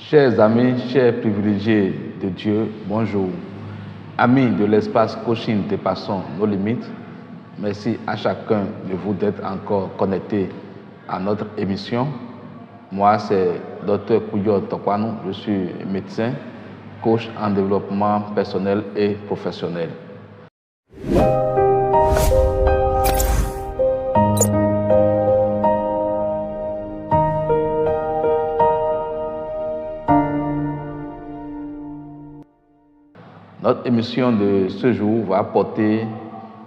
Chers amis, chers privilégiés de Dieu, bonjour. Amis de l'espace coaching Dépassons nos limites, merci à chacun de vous d'être encore connecté à notre émission. Moi, c'est Dr Kouyo Tokwanou, je suis médecin, coach en développement personnel et professionnel. Notre émission de ce jour va porter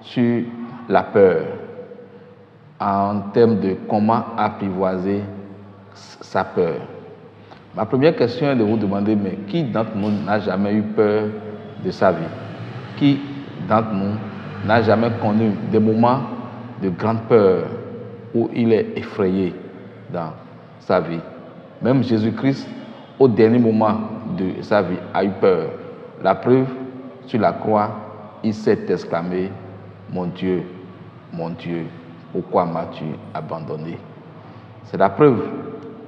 sur la peur en termes de comment apprivoiser sa peur. Ma première question est de vous demander, mais qui d'entre nous n'a jamais eu peur de sa vie? Qui d'entre nous n'a jamais connu des moments de grande peur où il est effrayé dans sa vie? Même Jésus-Christ, au dernier moment de sa vie, a eu peur. La preuve, sur la croix, il s'est exclamé, mon Dieu, pourquoi m'as-tu abandonné? C'est la preuve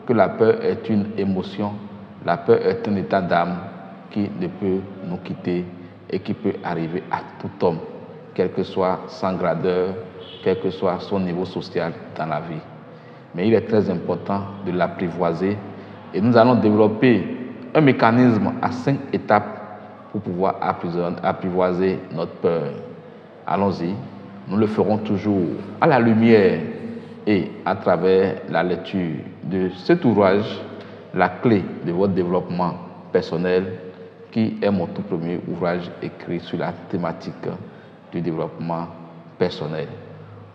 que la peur est une émotion, la peur est un état d'âme qui ne peut nous quitter et qui peut arriver à tout homme, quel que soit son gradeur, quel que soit son niveau social dans la vie. Mais il est très important de l'apprivoiser et nous allons développer un mécanisme à 5 étapes pour pouvoir apprivoiser notre peur. Allons-y, nous le ferons toujours à la lumière et à travers la lecture de cet ouvrage, La clé de votre développement personnel, qui est mon tout premier ouvrage écrit sur la thématique du développement personnel.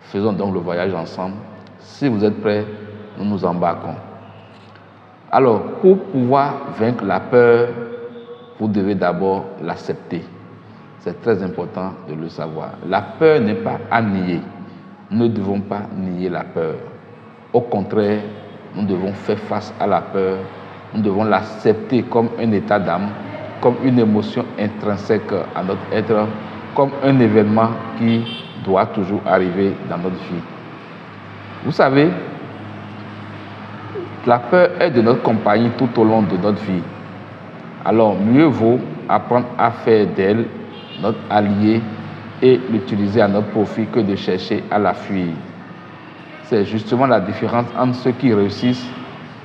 Faisons donc le voyage ensemble. Si vous êtes prêts, nous nous embarquons. Alors, pour pouvoir vaincre la peur, vous devez d'abord l'accepter. C'est très important de le savoir. La peur n'est pas à nier. Nous ne devons pas nier la peur. Au contraire, nous devons faire face à la peur. Nous devons l'accepter comme un état d'âme, comme une émotion intrinsèque à notre être, comme un événement qui doit toujours arriver dans notre vie. Vous savez, la peur est de notre compagnie tout au long de notre vie. Alors, mieux vaut apprendre à faire d'elle notre allié et l'utiliser à notre profit que de chercher à la fuir. C'est justement la différence entre ceux qui réussissent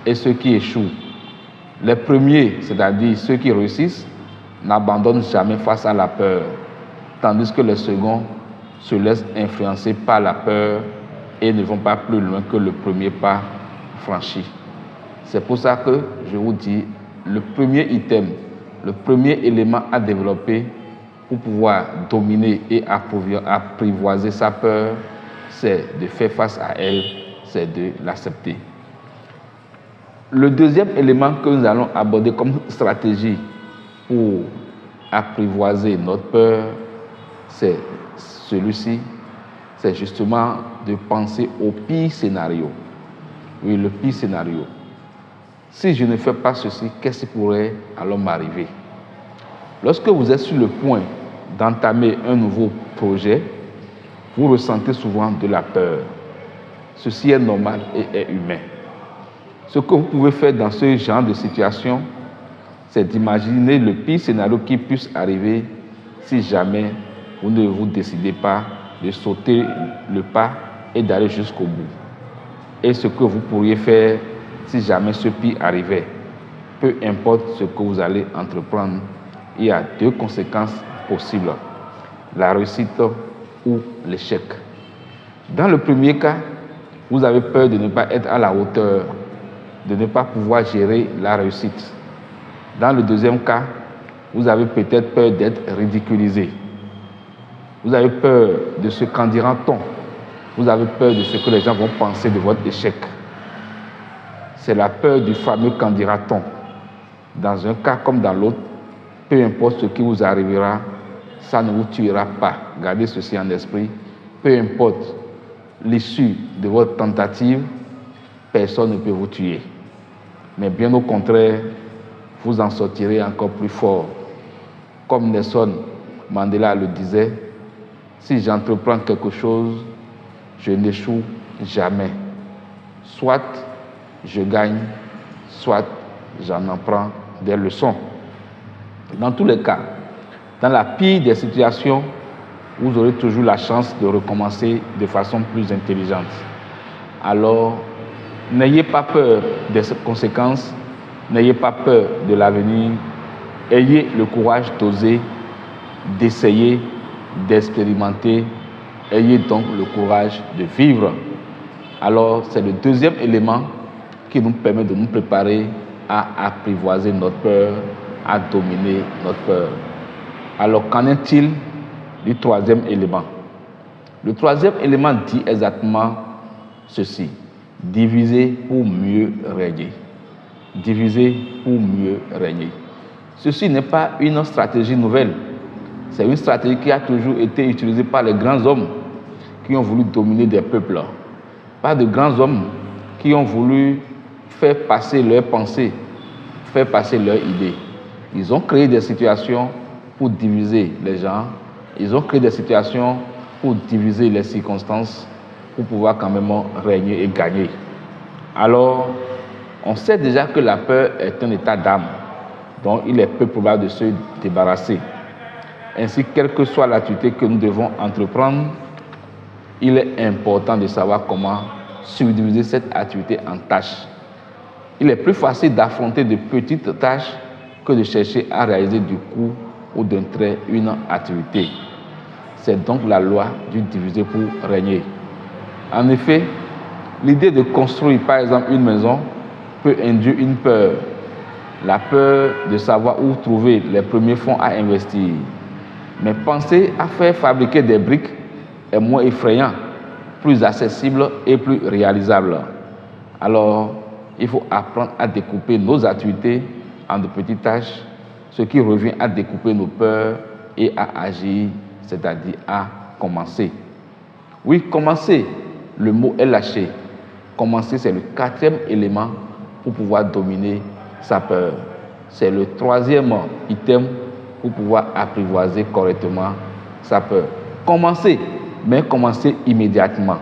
et ceux qui échouent. Les premiers, c'est-à-dire ceux qui réussissent, n'abandonnent jamais face à la peur, tandis que les seconds se laissent influencer par la peur et ne vont pas plus loin que le premier pas franchi. C'est pour ça que je vous dis, le premier item, le premier élément à développer pour pouvoir dominer et apprivoiser sa peur, c'est de faire face à elle, c'est de l'accepter. Le deuxième élément que nous allons aborder comme stratégie pour apprivoiser notre peur, c'est celui-ci, c'est justement de penser au pire scénario. Oui, le pire scénario. Si je ne fais pas ceci, qu'est-ce qui pourrait alors m'arriver? Lorsque vous êtes sur le point d'entamer un nouveau projet, vous ressentez souvent de la peur. Ceci est normal et est humain. Ce que vous pouvez faire dans ce genre de situation, c'est d'imaginer le pire scénario qui puisse arriver si jamais vous ne vous décidez pas de sauter le pas et d'aller jusqu'au bout. Et ce que vous pourriez faire si jamais ce pire arrivait. Peu importe ce que vous allez entreprendre, il y a 2 conséquences possibles, la réussite ou l'échec. Dans le premier cas, vous avez peur de ne pas être à la hauteur, de ne pas pouvoir gérer la réussite. Dans le deuxième cas, vous avez peut-être peur d'être ridiculisé. Vous avez peur de ce qu'en dira-t-on. Vous avez peur de ce que les gens vont penser de votre échec. C'est la peur du fameux qu'en dira-t-on. Dans un cas comme dans l'autre, peu importe ce qui vous arrivera, ça ne vous tuera pas. Gardez ceci en esprit. Peu importe l'issue de votre tentative, personne ne peut vous tuer. Mais bien au contraire, vous en sortirez encore plus fort. Comme Nelson Mandela le disait, si j'entreprends quelque chose, je n'échoue jamais. Soit je gagne, soit j'en apprends des leçons. Dans tous les cas, dans la pire des situations, vous aurez toujours la chance de recommencer de façon plus intelligente. Alors, n'ayez pas peur des conséquences, n'ayez pas peur de l'avenir, ayez le courage d'oser, d'essayer, d'expérimenter, ayez donc le courage de vivre. Alors, c'est le deuxième élément qui nous permet de nous préparer à apprivoiser notre peur, à dominer notre peur. Alors, qu'en est-il du troisième élément? Le troisième élément dit exactement ceci: diviser pour mieux régner. Diviser pour mieux régner. Ceci n'est pas une stratégie nouvelle. C'est une stratégie qui a toujours été utilisée par les grands hommes qui ont voulu dominer des peuples. Par de grands hommes qui ont voulu faire passer leurs pensées, faire passer leurs idées. Ils ont créé des situations pour diviser les gens. Ils ont créé des situations pour diviser les circonstances, pour pouvoir quand même régner et gagner. Alors, on sait déjà que la peur est un état d'âme dont il est peu probable de se débarrasser. Ainsi, quelle que soit l'activité que nous devons entreprendre, il est important de savoir comment subdiviser cette activité en tâches. Il est plus facile d'affronter de petites tâches que de chercher à réaliser du coup ou d'un trait une activité. C'est donc la loi du diviser pour régner. En effet, l'idée de construire par exemple une maison peut induire une peur. La peur de savoir où trouver les premiers fonds à investir. Mais penser à faire fabriquer des briques est moins effrayant, plus accessible et plus réalisable. Alors, il faut apprendre à découper nos activités en de petites tâches, ce qui revient à découper nos peurs et à agir, c'est-à-dire à commencer. Oui, commencer, le mot est lâché. Commencer, c'est le quatrième élément pour pouvoir dominer sa peur. C'est le troisième item pour pouvoir apprivoiser correctement sa peur. Commencer, mais commencer immédiatement.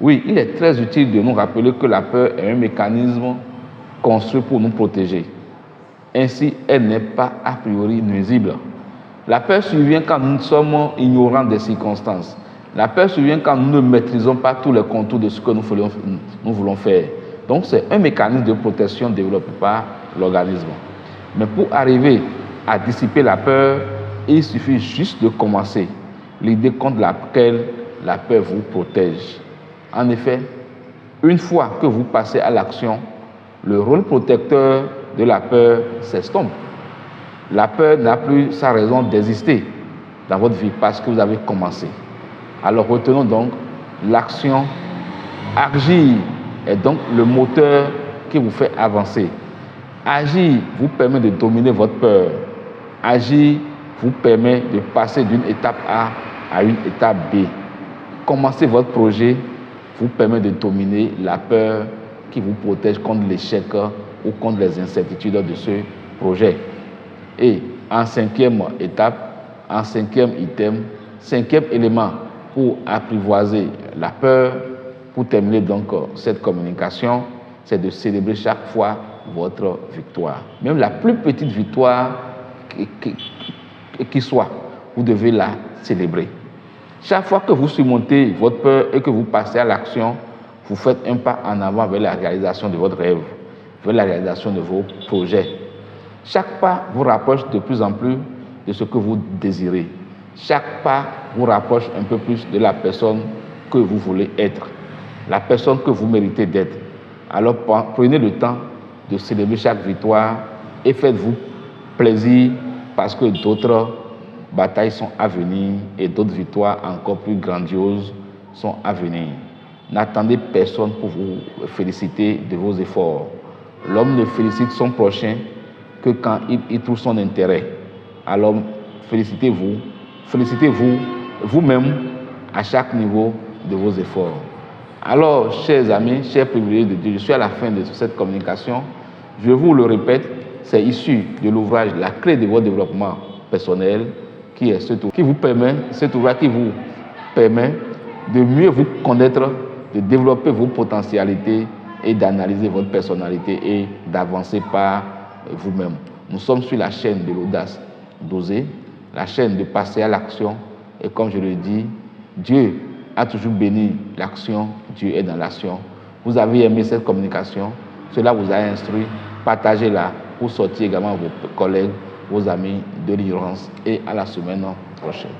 Oui, il est très utile de nous rappeler que la peur est un mécanisme construit pour nous protéger. Ainsi, elle n'est pas a priori nuisible. La peur survient quand nous sommes ignorants des circonstances. La peur survient quand nous ne maîtrisons pas tous les contours de ce que nous voulons faire. Donc, c'est un mécanisme de protection développé par l'organisme. Mais pour arriver à dissiper la peur, il suffit juste de commencer. L'idée contre laquelle la peur vous protège. En effet, une fois que vous passez à l'action, le rôle protecteur de la peur s'estompe. La peur n'a plus sa raison d'exister dans votre vie parce que vous avez commencé. Alors retenons donc l'action. Agir est donc le moteur qui vous fait avancer. Agir vous permet de dominer votre peur. Agir vous permet de passer d'une étape A à une étape B. Commencer votre projet vous permet de dominer la peur qui vous protège contre l'échec ou contre les incertitudes de ce projet. Et en cinquième étape, en cinquième item, cinquième élément pour apprivoiser la peur, pour terminer donc cette communication, c'est de célébrer chaque fois votre victoire. Même la plus petite victoire qui soit, vous devez la célébrer. Chaque fois que vous surmontez votre peur et que vous passez à l'action, vous faites un pas en avant vers la réalisation de votre rêve, vers la réalisation de vos projets. Chaque pas vous rapproche de plus en plus de ce que vous désirez. Chaque pas vous rapproche un peu plus de la personne que vous voulez être, la personne que vous méritez d'être. Alors prenez le temps de célébrer chaque victoire et faites-vous plaisir parce que d'autres batailles sont à venir et d'autres victoires encore plus grandioses sont à venir. N'attendez personne pour vous féliciter de vos efforts. L'homme ne félicite son prochain que quand il trouve son intérêt. Alors félicitez-vous vous-même à chaque niveau de vos efforts. Alors, chers amis, chers privilégiés de Dieu, je suis à la fin de cette communication. Je vous le répète, c'est issu de l'ouvrage La clé de votre développement personnel, qui vous permet de mieux vous connaître, de développer vos potentialités et d'analyser votre personnalité et d'avancer par vous-même. Nous sommes sur la chaîne de l'audace d'oser, la chaîne de passer à l'action. Et comme je le dis, Dieu a toujours béni l'action, Dieu est dans l'action. Vous avez aimé cette communication, cela vous a instruit, partagez-la pour sortir également vos collègues, vos amis de l'ignorance et à la semaine prochaine.